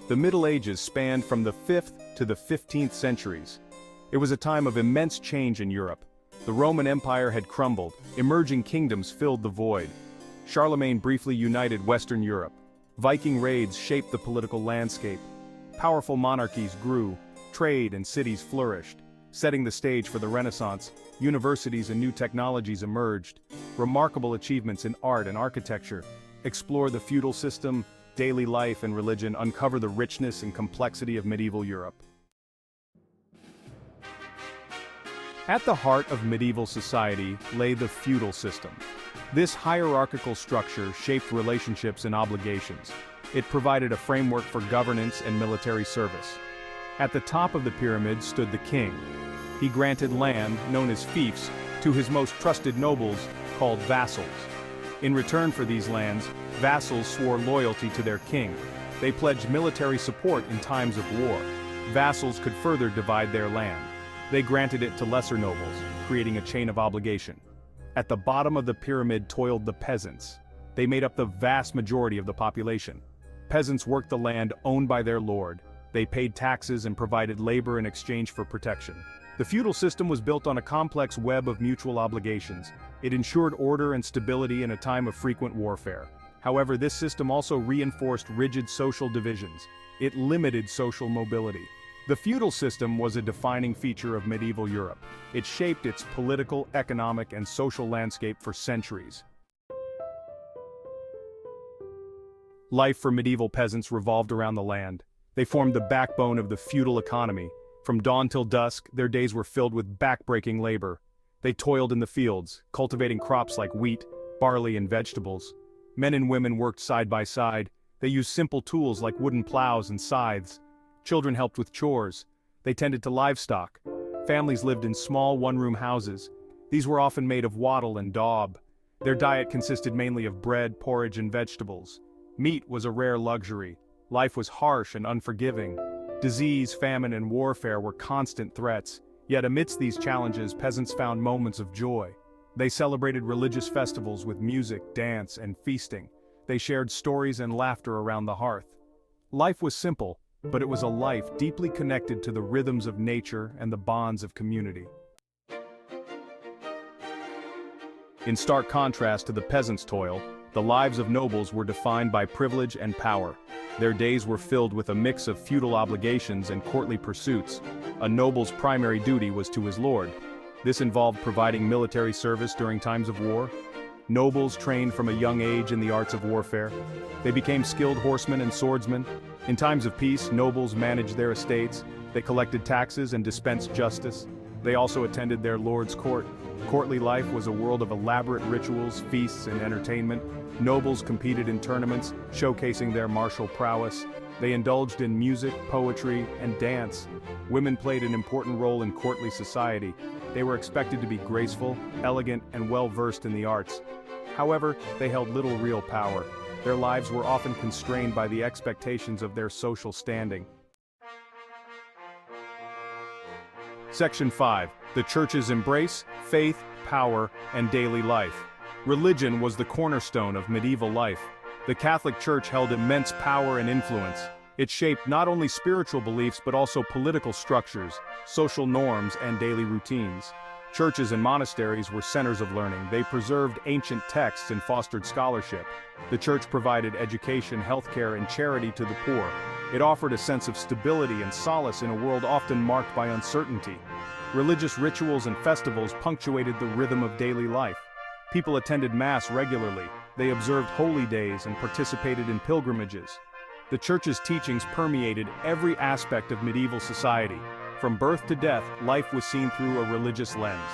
The Middle Ages spanned from the 5th to the 15th centuries. It was a time of immense change in Europe. The Roman Empire had crumbled, emerging kingdoms filled the void. Charlemagne briefly united Western Europe. Viking raids shaped the political landscape. Powerful monarchies grew, trade and cities flourished. Setting the stage for the Renaissance, universities and new technologies emerged. Remarkable achievements in art and architecture explore the feudal system, daily life and religion, uncover the richness and complexity of medieval Europe. At the heart of medieval society lay the feudal system. This hierarchical structure shaped relationships and obligations. It provided a framework for governance and military service. At the top of the pyramid stood the king. He granted land, known as fiefs, to his most trusted nobles, called vassals. In return for these lands, vassals swore loyalty to their king. They pledged military support in times of war. Vassals could further divide their land. They granted it to lesser nobles, creating a chain of obligation. At the bottom of the pyramid toiled the peasants. They made up the vast majority of the population. Peasants worked the land owned by their lord. They paid taxes and provided labor in exchange for protection. The feudal system was built on a complex web of mutual obligations. It ensured order and stability in a time of frequent warfare. However, this system also reinforced rigid social divisions. It limited social mobility. The feudal system was a defining feature of medieval Europe. It shaped its political, economic, and social landscape for centuries. Life for medieval peasants revolved around the land. They formed the backbone of the feudal economy. From dawn till dusk, their days were filled with back-breaking labor. They toiled in the fields, cultivating crops like wheat, barley, and vegetables. Men and women worked side by side. They used simple tools like wooden plows and scythes. Children helped with chores. They tended to livestock. Families lived in small one-room houses. These were often made of wattle and daub. Their diet consisted mainly of bread, porridge, and vegetables. Meat was a rare luxury. Life was harsh and unforgiving. Disease, famine, and warfare were constant threats. Yet amidst these challenges, peasants found moments of joy. They celebrated religious festivals with music, dance, and feasting. They shared stories and laughter around the hearth. Life was simple, but it was a life deeply connected to the rhythms of nature and the bonds of community. In stark contrast to the peasants' toil, the lives of nobles were defined by privilege and power. Their days were filled with a mix of feudal obligations and courtly pursuits. A noble's primary duty was to his lord. This involved providing military service during times of war. Nobles trained from a young age in the arts of warfare. They became skilled horsemen and swordsmen. In times of peace, nobles managed their estates. They collected taxes and dispensed justice. They also attended their lord's court. Courtly life was a world of elaborate rituals, feasts, and entertainment. Nobles competed in tournaments, showcasing their martial prowess. They indulged in music, poetry, and dance. Women played an important role in courtly society. They were expected to be graceful, elegant, and well-versed in the arts. However, they held little real power. Their lives were often constrained by the expectations of their social standing. Section 5. The Church's embrace, faith, power, and daily life. Religion was the cornerstone of medieval life. The Catholic Church held immense power and influence. It shaped not only spiritual beliefs but also political structures, social norms, and daily routines. Churches and monasteries were centers of learning. They preserved ancient texts and fostered scholarship. The Church provided education, healthcare, and charity to the poor. It offered a sense of stability and solace in a world often marked by uncertainty. Religious rituals and festivals punctuated the rhythm of daily life. People attended Mass regularly. They observed holy days and participated in pilgrimages. The Church's teachings permeated every aspect of medieval society. From birth to death, life was seen through a religious lens.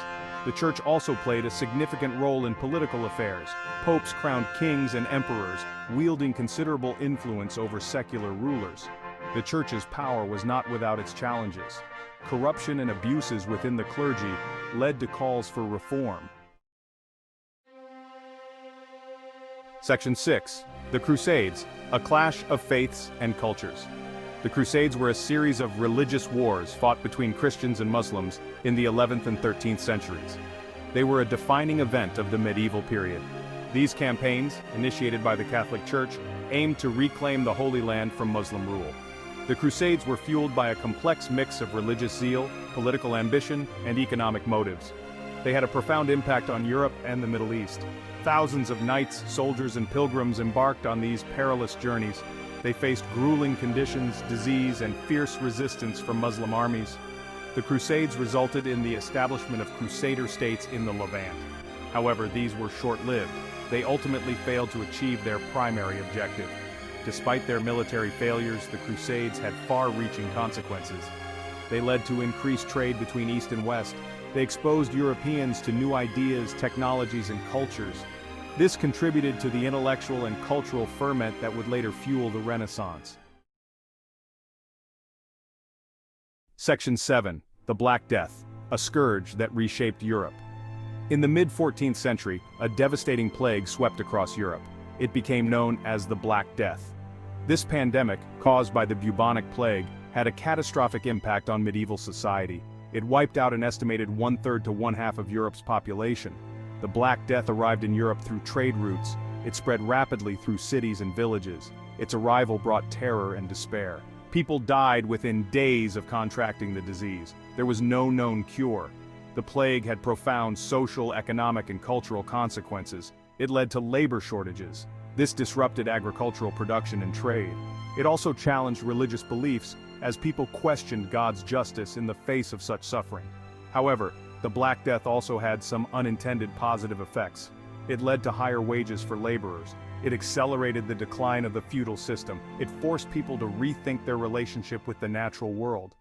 The Church also played a significant role in political affairs. Popes crowned kings and emperors, wielding considerable influence over secular rulers. The Church's power was not without its challenges. Corruption and abuses within the clergy led to calls for reform. Section 6. The Crusades, a clash of faiths and cultures. The Crusades were a series of religious wars fought between Christians and Muslims in the 11th and 13th centuries. They were a defining event of the medieval period. These campaigns, initiated by the Catholic Church, aimed to reclaim the Holy Land from Muslim rule. The Crusades were fueled by a complex mix of religious zeal, political ambition, and economic motives. They had a profound impact on Europe and the Middle East. Thousands of knights, soldiers, and pilgrims embarked on these perilous journeys. They faced grueling conditions, disease, and fierce resistance from Muslim armies. The Crusades resulted in the establishment of Crusader states in the Levant. However, these were short-lived. They ultimately failed to achieve their primary objective. Despite their military failures, the Crusades had far-reaching consequences. They led to increased trade between East and West. They exposed Europeans to new ideas, technologies, and cultures. This contributed to the intellectual and cultural ferment that would later fuel the Renaissance. Section 7. The Black Death, a scourge that reshaped Europe. In the mid-14th century, a devastating plague swept across Europe. It became known as the Black Death. This pandemic, caused by the bubonic plague, had a catastrophic impact on medieval society. It wiped out an estimated 1/3 to 1/2 of Europe's population. The Black Death arrived in Europe through trade routes. It spread rapidly through cities and villages. Its arrival brought terror and despair. People died within days of contracting the disease. There was no known cure. The plague had profound social, economic, and cultural consequences. It led to labor shortages. This disrupted agricultural production and trade. It also challenged religious beliefs, as people questioned God's justice in the face of such suffering. However, the Black Death also had some unintended positive effects. It led to higher wages for laborers. It accelerated the decline of the feudal system. It forced people to rethink their relationship with the natural world.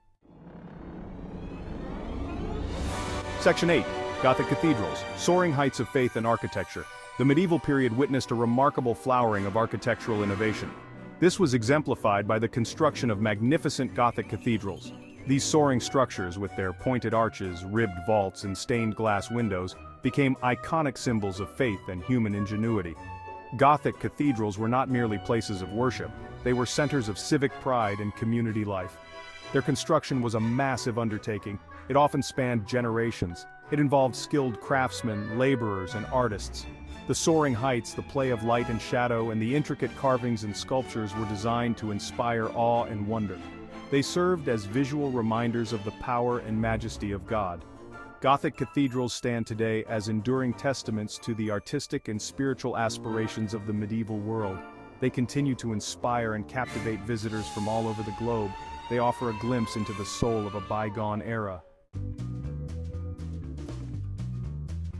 Section 8. Gothic Cathedrals, soaring heights of faith and architecture. The medieval period witnessed a remarkable flowering of architectural innovation. This was exemplified by the construction of magnificent Gothic cathedrals. These soaring structures, with their pointed arches, ribbed vaults, and stained glass windows, became iconic symbols of faith and human ingenuity. Gothic cathedrals were not merely places of worship, they were centers of civic pride and community life. Their construction was a massive undertaking. It often spanned generations. It involved skilled craftsmen, laborers, and artists. The soaring heights, the play of light and shadow, and the intricate carvings and sculptures were designed to inspire awe and wonder. They served as visual reminders of the power and majesty of God. Gothic cathedrals stand today as enduring testaments to the artistic and spiritual aspirations of the medieval world. They continue to inspire and captivate visitors from all over the globe. They offer a glimpse into the soul of a bygone era.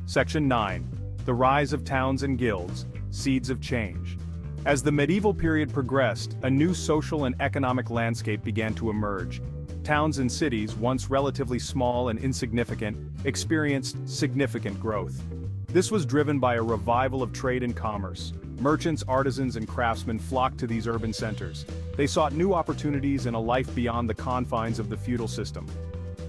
Section 9. The Rise of Towns and Guilds, Seeds of Change. As the medieval period progressed, a new social and economic landscape began to emerge. Towns and cities, once relatively small and insignificant, experienced significant growth. This was driven by a revival of trade and commerce. Merchants, artisans, and craftsmen flocked to these urban centers. They sought new opportunities and a life beyond the confines of the feudal system.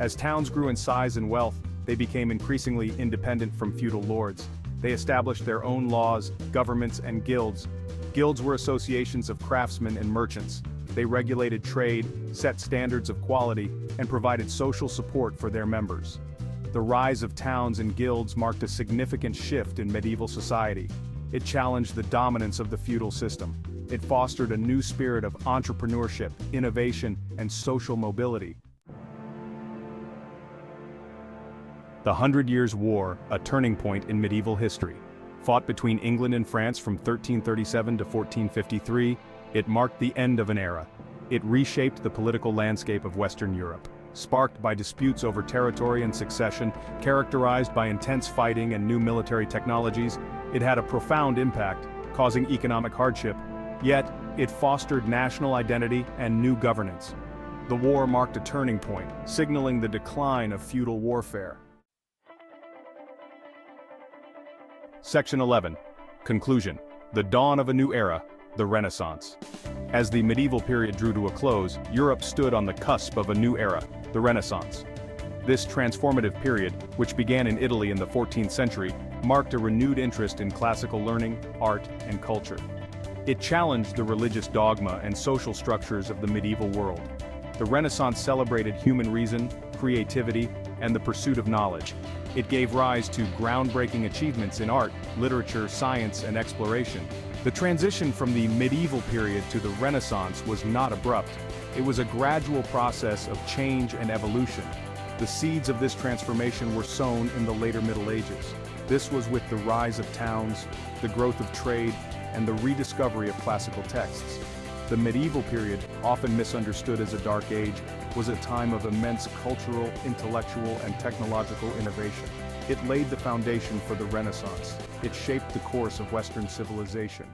As towns grew in size and wealth, they became increasingly independent from feudal lords. They established their own laws, governments, and guilds. Guilds were associations of craftsmen and merchants. They regulated trade, set standards of quality, and provided social support for their members. The rise of towns and guilds marked a significant shift in medieval society. It challenged the dominance of the feudal system. It fostered a new spirit of entrepreneurship, innovation, and social mobility. The Hundred Years' War, a turning point in medieval history. Fought between England and France from 1337 to 1453, it marked the end of an era. It reshaped the political landscape of Western Europe. Sparked by disputes over territory and succession, characterized by intense fighting and new military technologies, it had a profound impact, causing economic hardship. Yet, it fostered national identity and new governance. The war marked a turning point, signaling the decline of feudal warfare. Section 11. Conclusion. The dawn of a new era, the Renaissance. As the medieval period drew to a close, Europe stood on the cusp of a new era, the Renaissance. This transformative period, which began in Italy in the 14th century, marked a renewed interest in classical learning, art, and culture. It challenged the religious dogma and social structures of the medieval world. The Renaissance celebrated human reason, creativity, and the pursuit of knowledge. It gave rise to groundbreaking achievements in art, literature, science, and exploration. The transition from the medieval period to the Renaissance was not abrupt. It was a gradual process of change and evolution. The seeds of this transformation were sown in the later Middle Ages. This was with the rise of towns, the growth of trade, and the rediscovery of classical texts. The medieval period, often misunderstood as a dark age, was a time of immense cultural, intellectual, and technological innovation. It laid the foundation for the Renaissance. It shaped the course of Western civilization.